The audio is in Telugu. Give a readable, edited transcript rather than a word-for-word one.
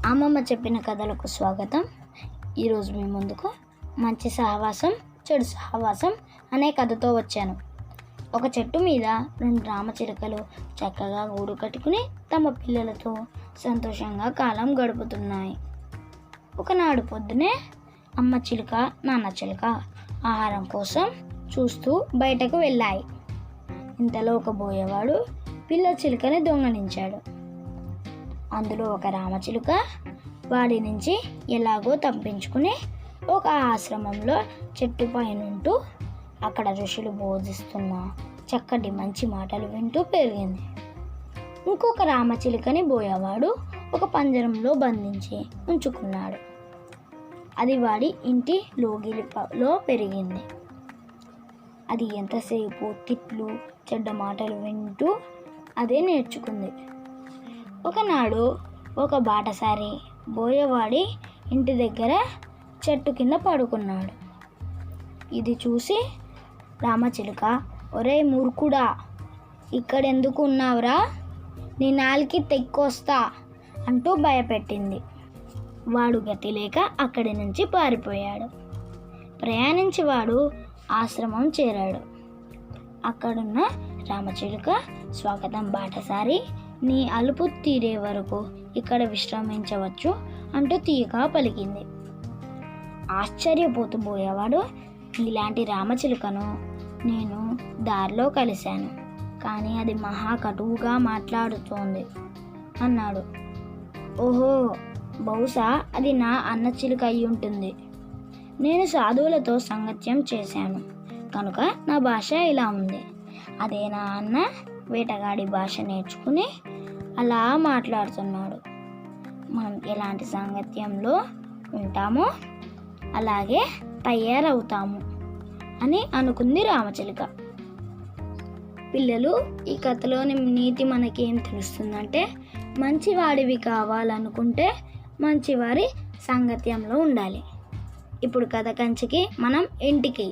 అమ్మమ్మ చెప్పిన కథలకు స్వాగతం. ఈరోజు మీ ముందుకు మంచి సహవాసం చెడు సహవాసం అనే కథతో వచ్చాను. ఒక చెట్టు మీద 2 రామచిలుకలు చక్కగా గూడు కట్టుకుని తమ పిల్లలతో సంతోషంగా కాలం గడుపుతున్నాయి. ఒకనాడు పొద్దునే అమ్మ చిలుక నాన్న చిలుక ఆహారం కోసం చూస్తూ బయటకు వెళ్ళాయి. ఇంతలో ఒక బోయేవాడు పిల్ల చిలుకని దొంగలించాడు. అందులో ఒక రామచిలుక వాడి నుంచి ఎలాగో తప్పించుకుని ఒక ఆశ్రమంలో చెట్టు పైనుంటూ అక్కడ ఋషులు బోధిస్తున్న చక్కటి మంచి మాటలు వింటూ పెరిగింది. ఇంకొక రామచిలుకని బోయేవాడు ఒక పంజరంలో బంధించి ఉంచుకున్నాడు. అది వాడి ఇంటి లోగిలిలో పెరిగింది. అది ఎంతసేపు తిట్లు చెడ్డ మాటలు వింటూ అదే నేర్చుకుంది. ఒకనాడు ఒక బాటసారి బోయేవాడి ఇంటి దగ్గర చెట్టు కింద పడుకున్నాడు. ఇది చూసి రామచిలుక, ఒరే మూర్ఖుడా, ఇక్కడెందుకు ఉన్నావురా, నీ నాలికి తెక్కొస్తా అంటూ భయపెట్టింది. వాడు గతి లేక అక్కడి నుంచి పారిపోయాడు. ప్రయాణించి వాడు ఆశ్రమం చేరాడు. అక్కడున్న రామచిలుక, స్వాగతం బాటసారి, నీ అలుపు తీరే వరకు ఇక్కడ విశ్రమించవచ్చు అంటూ తీయగా పలికింది. ఆశ్చర్యపోతూ పోయేవాడు, ఇలాంటి రామచిలుకను నేను దారిలో కలిశాను, కానీ అది మహా కటువుగా మాట్లాడుతోంది అన్నాడు. ఓహో, బహుశా అది నా అన్న చిలుక అయి ఉంటుంది. నేను సాధువులతో సంగత్యం చేశాను కనుక నా భాష ఇలా ఉంది. అదే నా అన్న వేటగాడి భాష నేర్చుకుని అలా మాట్లాడుతున్నాడు. మనం ఎలాంటి సాంగత్యంలో ఉంటామో అలాగే తయారవుతాము అని అనుకుంది రామచిలుక. పిల్లలు, ఈ కథలోని నీతి మనకేం తెలుస్తుందంటే, మంచివాడివి కావాలనుకుంటే మంచివారి సాంగత్యంలో ఉండాలి. ఇప్పుడు కథ కంచికి మనం ఇంటికి.